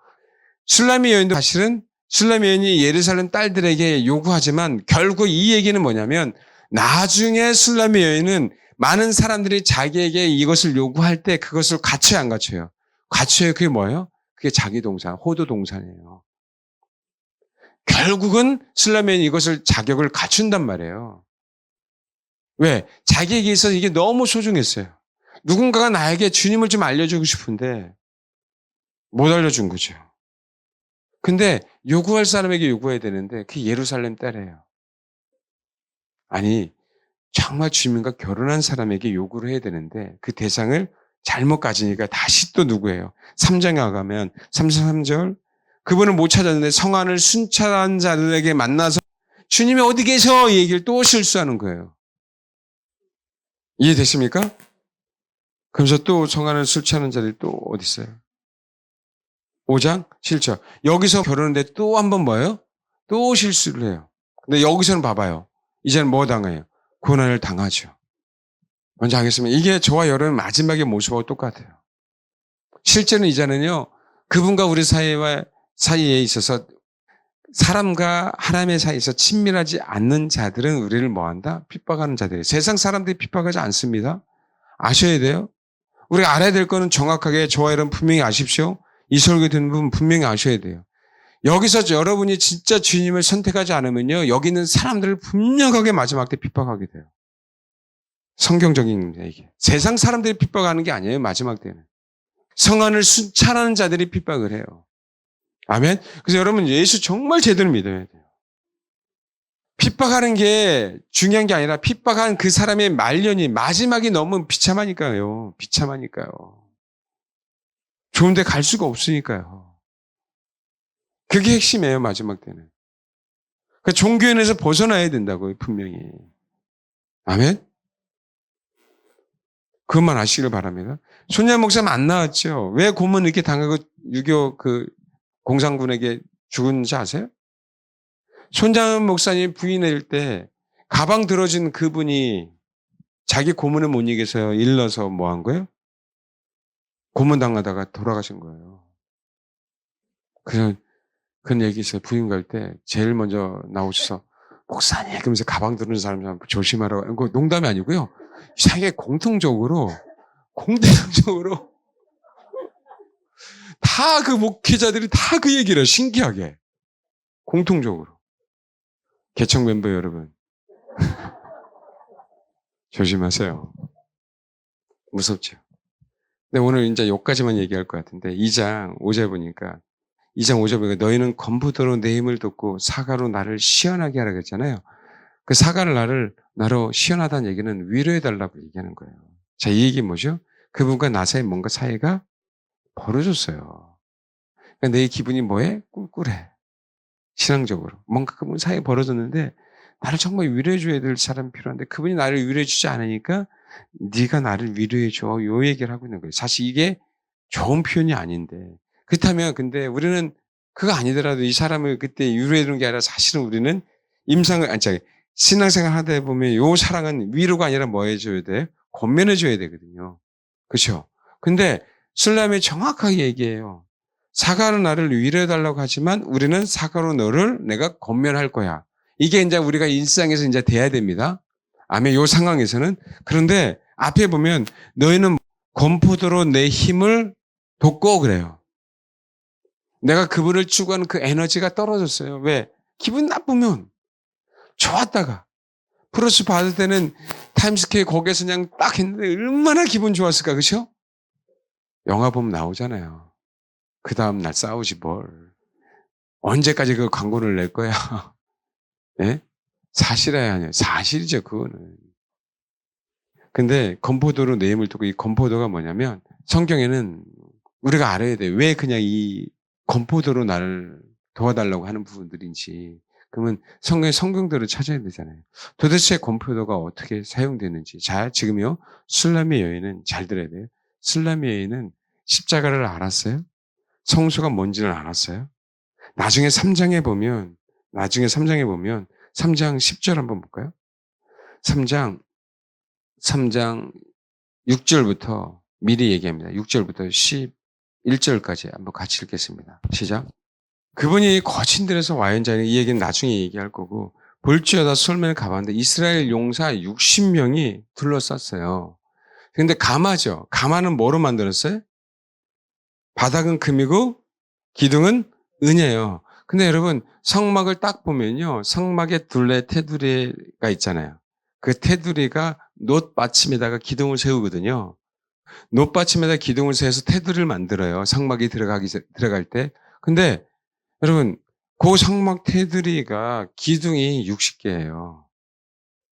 술라미 여인도 사실은 술라미 여인이 예루살렘 딸들에게 요구하지만 결국 이 얘기는 뭐냐면 나중에 술라미 여인은 많은 사람들이 자기에게 이것을 요구할 때 그것을 갖춰야 안 갖춰요. 갖춰요. 그게 뭐예요? 그게 자기 동산, 호도 동산이에요. 결국은 술라미 여인이 이것을 자격을 갖춘단 말이에요. 왜? 자기에게 있어서 이게 너무 소중했어요. 누군가가 나에게 주님을 좀 알려주고 싶은데 못 알려준 거죠. 근데 요구할 사람에게 요구해야 되는데 그게 예루살렘 딸이에요. 아니 정말 주님과 결혼한 사람에게 요구를 해야 되는데 그 대상을 잘못 가지니까 다시 또 누구예요? 3장에 가면 33절 그분을 못 찾았는데 성안을 순찰한 자들에게 만나서 주님이 어디 계셔? 이 얘기를 또 실수하는 거예요. 이해되십니까? 그러면서 또 성안을 순찰하는 자들이 또 어디 있어요? 5장 7절 여기서 결혼했는데 또 한 번 뭐예요? 또 실수를 해요. 근데 여기서는 봐봐요. 이제는 뭐 당해요? 고난을 당하죠. 먼저 하겠습니다. 이게 저와 여러분 마지막의 모습하고 똑같아요. 실제는 이제는요, 그분과 우리 사이에 있어서 사람과 하나님의 사이에서 친밀하지 않는 자들은 우리를 뭐한다? 핍박하는 자들이에요. 세상 사람들이 핍박하지 않습니다. 아셔야 돼요. 우리가 알아야 될 거는 정확하게 저와 여러분 분명히 아십시오. 이 설교 듣는 부분 분명히 아셔야 돼요. 여기서 여러분이 진짜 주님을 선택하지 않으면요, 여기 있는 사람들을 분명하게 마지막 때 핍박하게 돼요. 성경적인 얘기. 세상 사람들이 핍박하는 게 아니에요, 마지막 때는. 성안을 순찰하는 자들이 핍박을 해요. 아멘? 그래서 여러분 예수 정말 제대로 믿어야 돼요. 핍박하는 게 중요한 게 아니라 핍박한 그 사람의 말년이 마지막이 너무 비참하니까요. 비참하니까요. 좋은 데 갈 수가 없으니까요. 그게 핵심이에요, 마지막 때는. 그러니까 종교인에서 벗어나야 된다고요, 분명히. 아멘? 그것만 아시길 바랍니다. 손양 목사님 안 나왔죠? 왜 고문 이렇게 당하고 유교 그 공산군에게 죽은지 아세요? 손장 목사님 부인일 때 가방 들어진 그분이 자기 고문을 못 이겨서 일러서 뭐 한 거예요? 고문 당하다가 돌아가신 거예요. 그래서 그런 얘기 있어요. 부인 갈 때 제일 먼저 나오셔서 목사님 그러면서 가방 들은 사람 조심하라고. 그거 농담이 아니고요. 자기가 공통적으로 다 그 목회자들이 다 그 얘기를 해요. 신기하게. 공통적으로. 개척 멤버 여러분. 조심하세요. 무섭죠. 근데 오늘 이제 여기까지만 얘기할 것 같은데 2장 5절 보니까 2장 5절 보니까 너희는 건부도로 내 힘을 돕고 사과로 나를 시원하게 하라 그랬잖아요. 그 사과를 나로 시원하다는 얘기는 위로해달라고 얘기하는 거예요. 자, 이 얘기 뭐죠? 그분과 나 사이에 뭔가 사이가 벌어졌어요. 그러니까 내 기분이 뭐해? 꿀꿀해. 신앙적으로. 뭔가 그분 사이에 벌어졌는데 나를 정말 위로해줘야 될 사람이 필요한데 그분이 나를 위로해주지 않으니까 네가 나를 위로해줘. 요 얘기를 하고 있는 거예요. 사실 이게 좋은 표현이 아닌데. 그렇다면 근데 우리는 그거 아니더라도 이 사람을 그때 위로해주는 게 아니라 사실은 우리는 신앙생활 하다 보면 요 사랑은 위로가 아니라 뭐 해줘야 돼? 권면해줘야 되거든요. 그렇죠? 근데 술람이 정확하게 얘기해요. 사과로 나를 위로해달라고 하지만 우리는 사과로 너를 내가 권면할 거야. 이게 이제 우리가 일상에서 이제 돼야 됩니다. 아멘. 요 상황에서는. 그런데 앞에 보면 너희는 건포도로 내 힘을 돋고 그래요. 내가 그분을 추구하는 그 에너지가 떨어졌어요. 왜? 기분 나쁘면 좋았다가 프로스 받을 때는 타임스퀘어 거기에서 그냥 딱 했는데 얼마나 기분 좋았을까, 그렇죠? 영화 보면 나오잖아요. 그 다음 날 싸우지 뭘. 언제까지 그 광고를 낼 거야? 예? 사실이야 아니에요. 사실이죠, 그거는. 근데 건포도로 내 힘을 두고 이 건포도가 뭐냐면 성경에는 우리가 알아야 돼. 왜 그냥 이 건포도로 나를 도와달라고 하는 부분들인지. 그러면 성경대로 찾아야 되잖아요. 도대체 건포도가 어떻게 사용되는지. 자, 지금요. 술람의 여인은 잘 들어야 돼요. 술람의 여인은 십자가를 알았어요? 성소가 뭔지를 알았어요? 나중에 3장에 보면 3장 10절 한번 볼까요? 3장 6절부터 미리 얘기합니다. 6절부터 11절까지 한번 같이 읽겠습니다. 시작. 그분이 거친 들에서 와인잔이 이 얘기는 나중에 얘기할 거고 볼지어다 솔면을 가봤는데 이스라엘 용사 60명이 둘러쌌어요. 근데 가마죠. 가마는 뭐로 만들었어요? 바닥은 금이고 기둥은 은이에요. 근데 여러분 성막을 딱 보면요. 성막에 둘레 테두리가 있잖아요. 그 테두리가 놋 받침에다가 기둥을 세우거든요. 놋 받침에다 기둥을 세워서 테두리를 만들어요. 성막이 들어갈 때. 근데 여러분 그 성막 테두리가 기둥이 60개예요.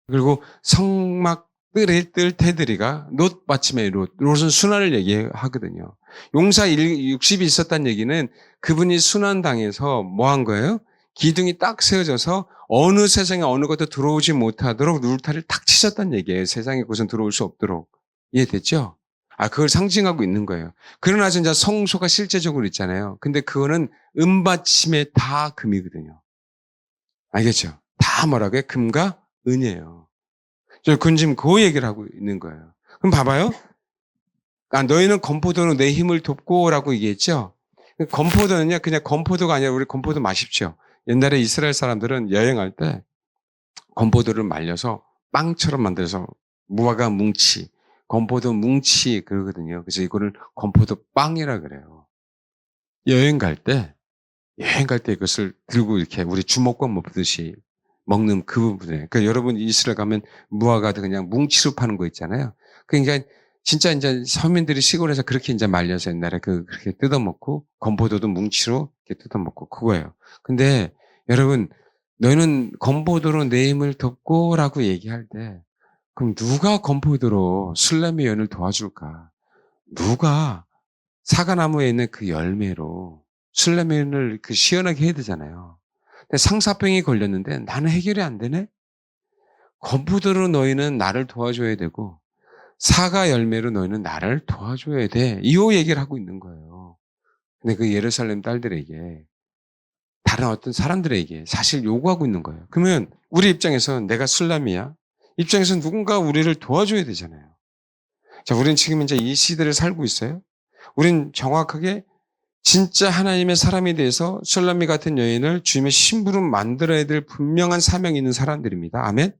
그리고 성막 뜰 테두리가 놋 받침의 롯은 순환을 얘기하거든요. 용사 60이 있었다는 얘기는 그분이 순환당해서 뭐 한 거예요? 기둥이 딱 세워져서 어느 세상에 어느 것도 들어오지 못하도록 울타리를 탁 치셨다는 얘기예요. 세상에 그것은 들어올 수 없도록. 이해됐죠? 그걸 상징하고 있는 거예요. 그러나 진짜 성소가 실제적으로 있잖아요. 근데 그거는 은받침에 다 금이거든요. 알겠죠? 다 뭐라고요? 금과 은이에요. 그건 지금 그 얘기를 하고 있는 거예요. 그럼 봐봐요. 너희는 건포도로 내 힘을 돕고라고 얘기했죠? 건포도는요, 그냥 건포도가 아니라 우리 건포도 마십시오. 옛날에 이스라엘 사람들은 여행할 때 건포도를 말려서 빵처럼 만들어서 무화과 뭉치, 건포도 뭉치 그러거든요. 그래서 이거를 건포도 빵이라 그래요. 여행 갈 때 이것을 들고 이렇게 우리 주먹밥 먹듯이 먹는 그 부분에. 그러니까 여러분 이스라엘 가면 무화과도 그냥 뭉치로 파는 거 있잖아요. 그러니까 진짜 이제 서민들이 시골에서 그렇게 이제 말려서 옛날에 그렇게 뜯어먹고 건포도도 뭉치로 이렇게 뜯어먹고 그거예요. 근데 여러분 너희는 건포도로 내 힘을 돕고라고 얘기할 때 그럼 누가 건포도로 술람의 연을 도와줄까? 누가 사과나무에 있는 그 열매로 술람의 연을 시원하게 해야 되잖아요. 근데 상사병이 걸렸는데 나는 해결이 안 되네? 건포도로 너희는 나를 도와줘야 되고 사과 열매로 너희는 나를 도와줘야 돼. 이 얘기를 하고 있는 거예요. 근데 그 예루살렘 딸들에게 다른 어떤 사람들에게 사실 요구하고 있는 거예요. 그러면 우리 입장에서 내가 술람이야. 입장에서 누군가 우리를 도와줘야 되잖아요. 자, 우리는 지금 이제 이 시대를 살고 있어요. 우린 정확하게 진짜 하나님의 사람이 돼서 술람미 같은 여인을 주님의 신부로 만들어야 될 분명한 사명이 있는 사람들입니다. 아멘?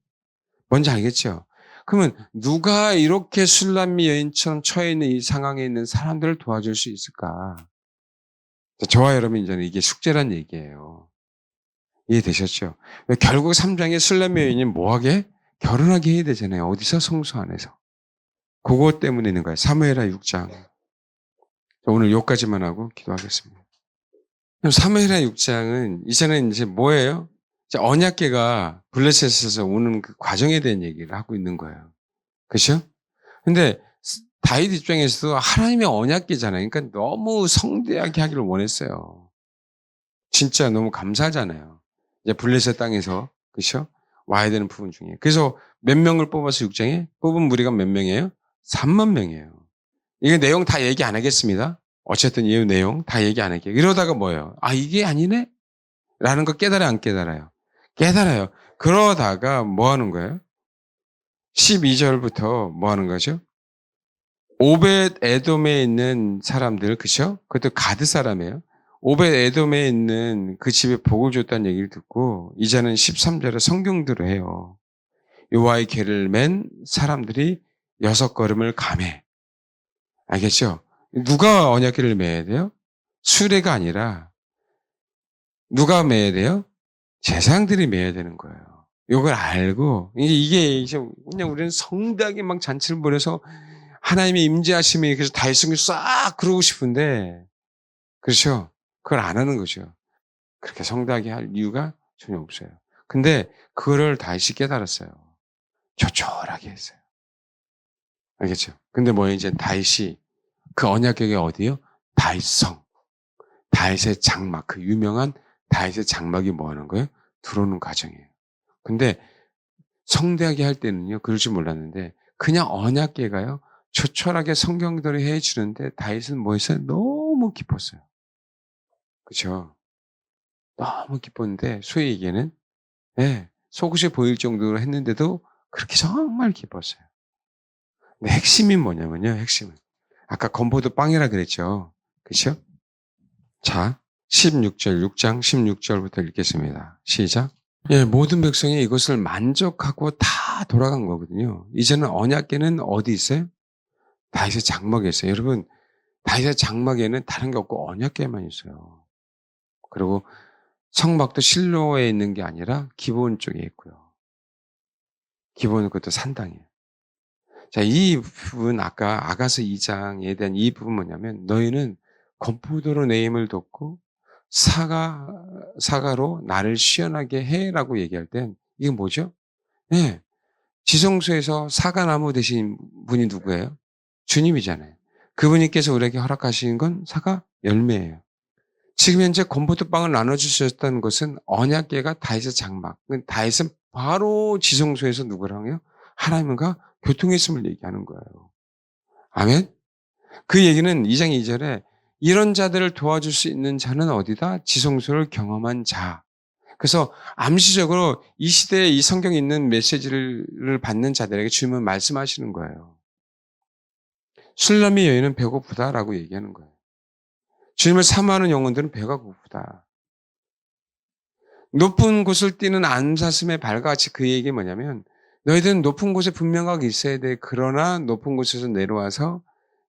뭔지 알겠죠? 그러면 누가 이렇게 술람미 여인처럼 처해 있는 이 상황에 있는 사람들을 도와줄 수 있을까? 저와 여러분 이제는 이게 숙제란 얘기예요. 이해되셨죠? 결국 3장에 술람미 여인이 뭐하게? 결혼하게 해야 되잖아요. 어디서? 성소 안에서. 그것 때문에 있는 거예요. 사무엘하 6장. 오늘 여기까지만 하고 기도하겠습니다. 사무엘하 6장은 이제는 이제 뭐예요? 이제 언약궤가 블레셋에서 오는 그 과정에 대한 얘기를 하고 있는 거예요. 그렇죠? 근데 다윗 입장에서도 하나님의 언약궤잖아요. 그러니까 너무 성대하게 하기를 원했어요. 진짜 너무 감사하잖아요. 이제 블레셋 땅에서 그렇죠? 와야 되는 부분 중에. 그래서 몇 명을 뽑아서 6장에 뽑은 무리가 몇 명이에요? 3만 명이에요. 이게 내용 다 얘기 안 하겠습니다. 어쨌든 이 내용 다 얘기 안 할게요. 이러다가 뭐예요? 이게 아니네? 라는 거 깨달아요, 안 깨달아요? 깨달아요. 그러다가 뭐 하는 거예요? 12절부터 뭐 하는 거죠? 오벳 에돔에 있는 사람들, 그쵸? 그것도 가드 사람이에요. 오벳 에돔에 있는 그 집에 복을 줬다는 얘기를 듣고 이제는 13절에 성경대로 해요. 여호와의 궤를 맨 사람들이 6걸음을 가매. 알겠죠? 누가 언약궤를 매야 돼요? 수레가 아니라 누가 매야 돼요? 제사장들이 매야 되는 거예요. 요걸 알고 이게 그냥 우리는 성대하게 막 잔치를 벌여서 하나님의 임재하심이 그래서 다윗성을 싹 그러고 싶은데 그렇죠? 그걸 안 하는 거죠. 그렇게 성대하게 할 이유가 전혀 없어요. 근데 그거를 다윗이 깨달았어요. 조촐하게 했어요. 알겠죠? 근데 뭐 이제 다윗이 그 언약궤가 어디요? 다윗성. 다윗의 장막, 그 유명한 다윗의 장막이 뭐 하는 거예요? 들어오는 과정이에요. 근데 성대하게 할 때는요, 그럴 줄 몰랐는데, 그냥 언약궤가요, 조촐하게 성경대로 해 주는데, 다윗은 뭐 했어요? 너무 기뻤어요. 그죠? 너무 기뻤는데, 소위 얘기는, 예, 속옷이 보일 정도로 했는데도 그렇게 정말 기뻤어요. 근데 핵심이 뭐냐면요, 핵심은. 아까 건포도 빵이라 그랬죠. 그쵸? 자, 16절, 6장 16절부터 읽겠습니다. 시작. 예, 모든 백성이 이것을 만족하고 다 돌아간 거거든요. 이제는 언약궤는 어디 있어요? 다윗의 장막에 있어요. 여러분, 다윗의 장막에는 다른 게 없고 언약궤만 있어요. 그리고 성막도 실로에 있는 게 아니라 기본 쪽에 있고요. 기본은 그것도 산당이에요. 자, 이 부분 아까 아가서 2장에 대한 이 부분 뭐냐면 너희는 건포도로 내 힘을 돋고 사가로 나를 시원하게 해라고 얘기할 땐 이게 뭐죠? 네. 지성소에서 사과나무 되신 분이 누구예요? 주님이잖아요. 그분께서 우리에게 허락하신 건 사과 열매예요. 지금 현재 건포도빵을 나눠주셨다는 것은 언약궤가 다윗의 장막. 다윗은 바로 지성소에서 누구랑 해요? 하나님과 교통했음을 얘기하는 거예요. 아멘? 그 얘기는 2장 2절에 이런 자들을 도와줄 수 있는 자는 어디다? 지성소를 경험한 자. 그래서 암시적으로 이 시대에 이 성경에 있는 메시지를 받는 자들에게 주님은 말씀하시는 거예요. 술람의 여인은 배고프다라고 얘기하는 거예요. 주님을 사모하는 영혼들은 배가 고프다. 높은 곳을 뛰는 암사슴의 발과 같이 그 얘기 뭐냐면 너희들은 높은 곳에 분명하게 있어야 돼. 그러나 높은 곳에서 내려와서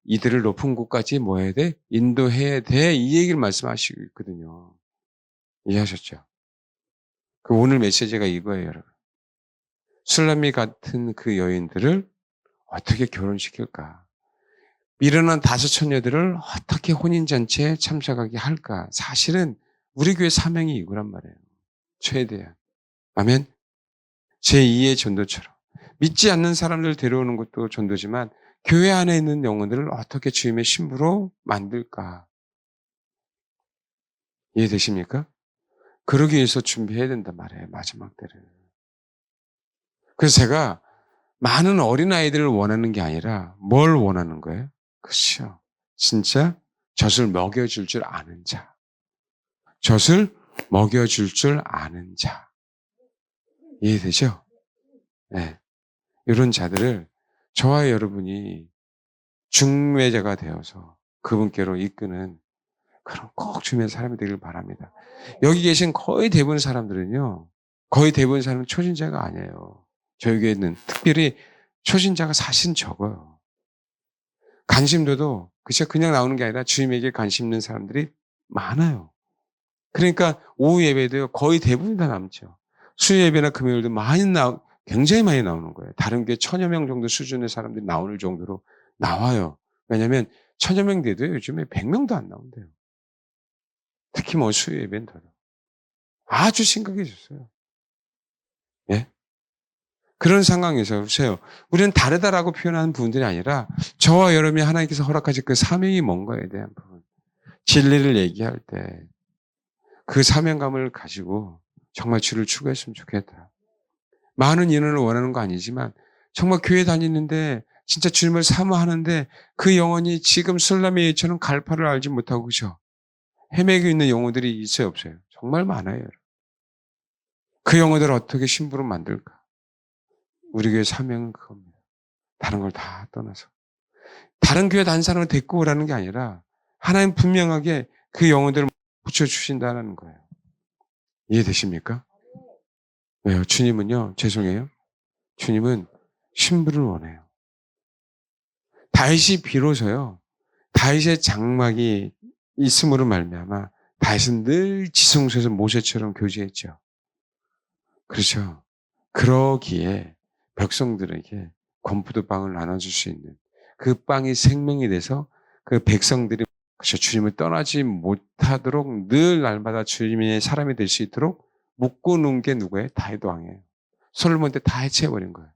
이들을 높은 곳까지 뭐 해야 돼? 인도해야 돼. 이 얘기를 말씀하시고 있거든요. 이해하셨죠? 그 오늘 메시지가 이거예요, 여러분. 술람미 같은 그 여인들을 어떻게 결혼시킬까? 미련한 다섯 처녀들을 어떻게 혼인잔치에 참석하게 할까? 사실은 우리 교회 사명이 이거란 말이에요. 최대한. 아멘? 제2의 전도처럼. 믿지 않는 사람들 데려오는 것도 전도지만 교회 안에 있는 영혼들을 어떻게 주님의 신부로 만들까? 이해되십니까? 그러기 위해서 준비해야 된단 말이에요. 마지막 때를. 그래서 제가 많은 어린아이들을 원하는 게 아니라 뭘 원하는 거예요? 그렇죠. 진짜 젖을 먹여줄 줄 아는 자. 젖을 먹여줄 줄 아는 자. 이해되죠? 네. 이런 자들을 저와 여러분이 중매자가 되어서 그분께로 이끄는 그런 꼭 주님의 사람이 되길 바랍니다. 여기 계신 거의 대부분 사람들은요. 거의 대부분 사람은 초신자가 아니에요. 저희 교회는 특별히 초신자가 사실은 적어요. 관심도도 그냥 나오는 게 아니라 주님에게 관심 있는 사람들이 많아요. 그러니까 오후 예배도요. 거의 대부분 다 남죠. 수요 예배나 금요일도 굉장히 많이 나오는 거예요. 다른 게 1000여 명 정도 수준의 사람들이 나오는 정도로 나와요. 왜냐하면 1000여 명 돼도 요즘에 100명도 안 나온대요. 특히 뭐 수요 예배는 더러 아주 심각해졌어요. 예? 그런 상황에서 보세요. 우리는 다르다라고 표현하는 부분들이 아니라 저와 여러분이 하나님께서 허락하신 그 사명이 뭔가에 대한 부분. 진리를 얘기할 때 그 사명감을 가지고 정말 주를 추구했으면 좋겠다. 많은 인원을 원하는 거 아니지만 정말 교회 다니는데 진짜 주님을 사모하는데 그 영혼이 지금 술라미처럼 갈파를 알지 못하고 그죠? 헤매고 있는 영혼들이 있어요 없어요? 정말 많아요. 그 영혼들을 어떻게 신부로 만들까? 우리 교회 사명은 그겁니다. 다른 걸 다 떠나서. 다른 교회 다른 사람을 데리고 오라는 게 아니라 하나님 분명하게 그 영혼들을 붙여주신다는 거예요. 이해되십니까? 왜요? 주님은요, 죄송해요. 주님은 신부를 원해요. 다윗이 비로소요, 다윗의 장막이 있음으로 말미암아 다윗은 늘 지성소에서 모세처럼 교제했죠. 그렇죠. 그러기에 백성들에게 건포도 빵을 나눠줄 수 있는 그 빵이 생명이 돼서 그 백성들이 주님을 떠나지 못하도록 늘 날마다 주님의 사람이 될 수 있도록 묶어놓은 게 누구예요? 다윗 왕이에요. 솔로몬 때 다 해체해버린 거예요.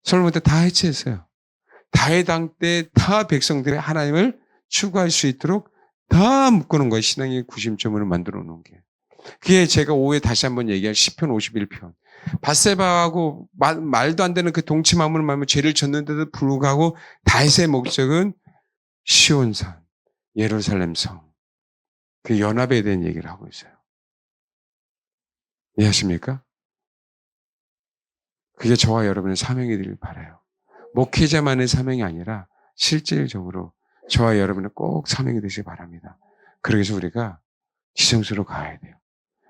솔로몬 때 다 해체했어요. 다윗 왕 때 다 백성들이 하나님을 추구할 수 있도록 다 묶어놓은 거예요. 신앙의 구심점을 만들어 놓은 게. 그게 제가 오후에 다시 한번 얘기할 시편 51편. 밧세바하고 말도 안 되는 그 동치마음을 말며 죄를 졌는데도 불구하고 다윗의 목적은 시온산, 예루살렘 성, 그 연합에 대한 얘기를 하고 있어요. 이해하십니까? 그게 저와 여러분의 사명이 되길 바라요. 목회자만의 사명이 아니라 실질적으로 저와 여러분의 꼭 사명이 되시기 바랍니다. 그러기 위해서 우리가 지성소로 가야 돼요.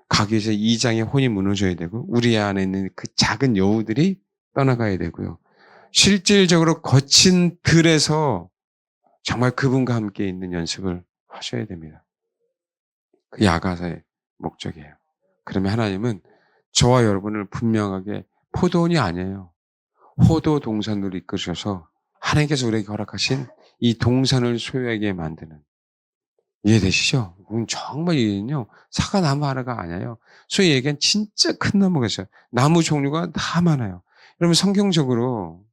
가기 위해서 이 장의 혼이 무너져야 되고 우리 안에 있는 그 작은 여우들이 떠나가야 되고요. 실질적으로 거친 들에서 정말 그분과 함께 있는 연습을 하셔야 됩니다. 그게 아가사의 목적이에요. 그러면 하나님은 저와 여러분을 분명하게 포도원이 아니에요. 호도 동산으로 이끄셔서 하나님께서 우리에게 허락하신 이 동산을 소유하게 만드는, 이해되시죠? 그건 정말 이해는요, 사과 나무 하나가 아니에요. 소위 얘기한 진짜 큰 나무가 있어요. 나무 종류가 다 많아요. 여러분 성경적으로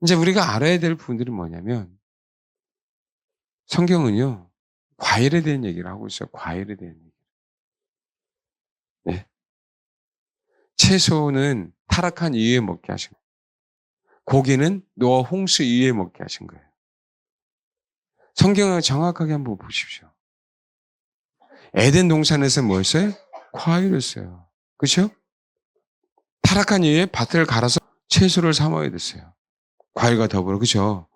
이제 우리가 알아야 될 부분들이 뭐냐면 성경은요, 과일에 대한 얘기를 하고 있어요. 과일에 대한 얘기. 네. 채소는 타락한 이후에 먹게 하신 거예요. 고기는 노아 홍수 이후에 먹게 하신 거예요. 성경을 정확하게 한번 보십시오. 에덴 동산에서 뭐였어요? 과일이었어요. 그렇죠? 타락한 이후에 밭을 갈아서 채소를 사 먹어야 됐어요. 과일과 더불어. 그렇죠?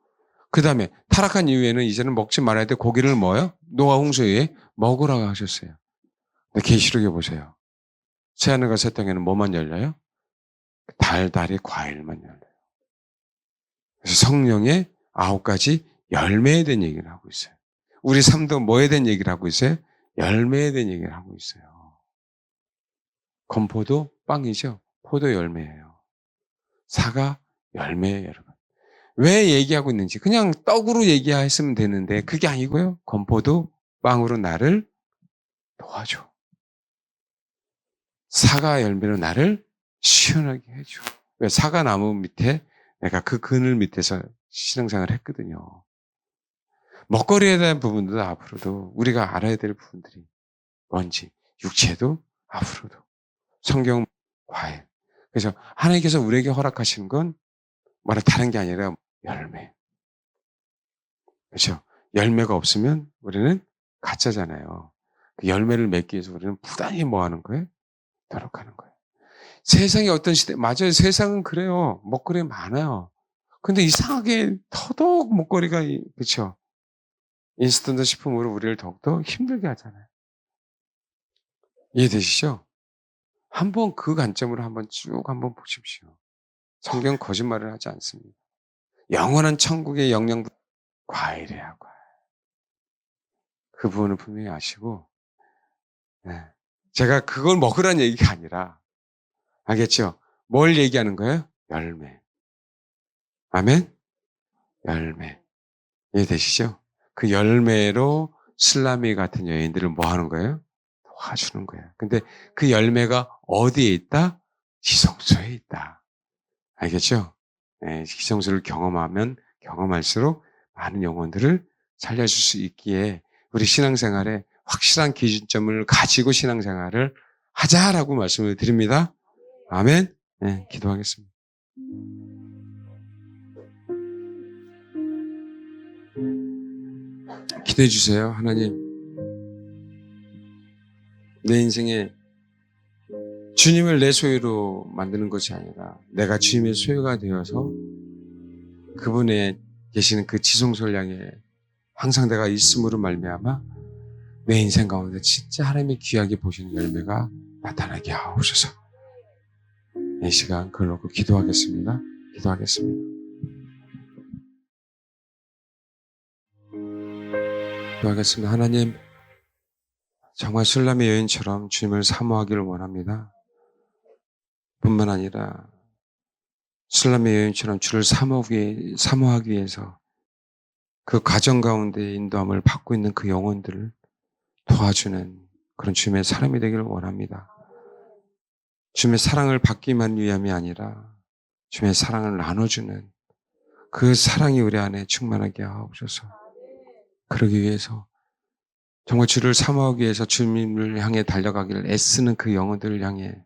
그 다음에 타락한 이후에는 이제는 먹지 말아야 돼. 고기를 뭐요? 노아 홍수 이후에 먹으라고 하셨어요. 근데 계시록에 보세요. 새하늘과 새 땅에는 뭐만 열려요? 달달이 과일만 열려요. 그래서 성령의 9가지 열매에 대한 얘기를 하고 있어요. 우리 삶도 뭐에 대한 얘기를 하고 있어요? 열매에 대한 얘기를 하고 있어요. 건포도 빵이죠. 포도 열매예요. 사과 열매예요, 여러분. 왜 얘기하고 있는지 그냥 떡으로 얘기했으면 되는데 그게 아니고요. 건포도 빵으로 나를 도와줘. 사과 열매로 나를 시원하게 해줘. 왜? 사과 나무 밑에 내가 그 그늘 밑에서 신앙생활을 했거든요. 먹거리에 대한 부분도 앞으로도 우리가 알아야 될 부분들이 뭔지, 육체도 앞으로도 성경 과일. 그래서 하나님께서 우리에게 허락하신 건 뭐라 다른 게 아니라 열매. 그렇죠? 열매가 없으면 우리는 가짜잖아요. 그 열매를 맺기 위해서 우리는 부단히 뭐 하는 거예요? 노력하는 거예요. 세상이 어떤 시대, 맞아요. 세상은 그래요. 먹거리 많아요. 근데 이상하게 더더욱 먹거리가, 그렇죠? 인스턴트 식품으로 우리를 더욱더 힘들게 하잖아요. 이해되시죠? 한번 그 관점으로 한번 쭉 한번 보십시오. 성경 거짓말을 하지 않습니다. 영원한 천국의 영양분, 과일이야, 과일. 그 부분을 분명히 아시고, 네. 제가 그걸 먹으라는 얘기가 아니라, 알겠죠? 뭘 얘기하는 거예요? 열매. 아멘? 열매. 이해되시죠? 그 열매로 슬라미 같은 여인들을 뭐 하는 거예요? 도와주는 거예요. 근데 그 열매가 어디에 있다? 지성소에 있다. 알겠죠? 네, 지성소를 경험하면 경험할수록 많은 영혼들을 살려줄 수 있기에 우리 신앙생활에 확실한 기준점을 가지고 신앙생활을 하자라고 말씀을 드립니다. 아멘. 네, 기도하겠습니다. 기도해 주세요. 하나님, 내 인생에 주님을 내 소유로 만드는 것이 아니라 내가 주님의 소유가 되어서 그분의 계시는 그 지성소를 향해 항상 내가 있음으로 말미암아 내 인생 가운데 진짜 하나님이 귀하게 보시는 열매가 나타나게 하옵소서. 이 시간 그걸 놓고 기도하겠습니다. 기도하겠습니다. 기도하겠습니다. 하나님, 정말 술람의 여인처럼 주님을 사모하기를 원합니다. 뿐만 아니라 술람의 여인처럼 주를 사모하기 위해서 그 과정 가운데 인도함을 받고 있는 그 영혼들을 도와주는 그런 주님의 사람이 되기를 원합니다. 주님의 사랑을 받기만 위함이 아니라 주님의 사랑을 나눠주는 그 사랑이 우리 안에 충만하게 하옵소서. 그러기 위해서 정말 주를 사모하기 위해서 주님을 향해 달려가기를 애쓰는 그 영혼들을 향해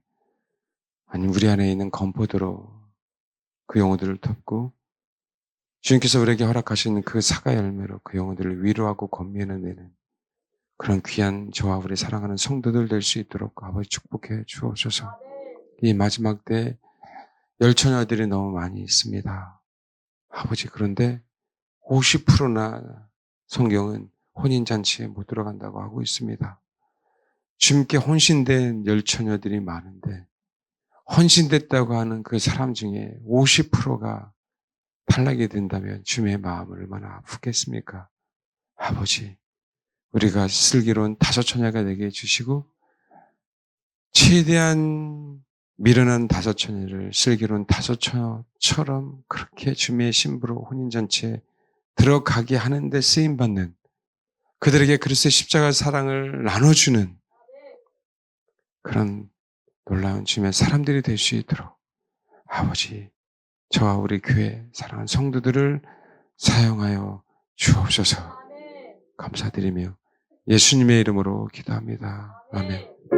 아니면 우리 안에 있는 건포도로 그 영혼들을 덮고 주님께서 우리에게 허락하시는 그 사과 열매로 그 영혼들을 위로하고 건면해내는 그런 귀한 저와 우리 사랑하는 성도들 될 수 있도록 아버지 축복해 주옵소서. 이 마지막 때 열처녀들이 너무 많이 있습니다. 아버지 그런데 50%나 성경은 혼인잔치에 못 들어간다고 하고 있습니다. 주님께 혼신된 열처녀들이 많은데 헌신됐다고 하는 그 사람 중에 50%가 탈락이 된다면 주님의 마음을 얼마나 아프겠습니까? 아버지, 우리가 슬기로운 다섯 처녀가 되게 해주시고 최대한 미련한 다섯 처녀를 슬기로운 다섯 처녀처럼 그렇게 주님의 신부로 혼인잔치에 들어가게 하는데 쓰임받는 그들에게 그리스도의 십자가 사랑을 나눠주는 그런 놀라운 주님의 사람들이 될 수 있도록 아버지 저와 우리 교회 사랑하는 성도들을 사용하여 주옵소서. 감사드리며 예수님의 이름으로 기도합니다. 아멘.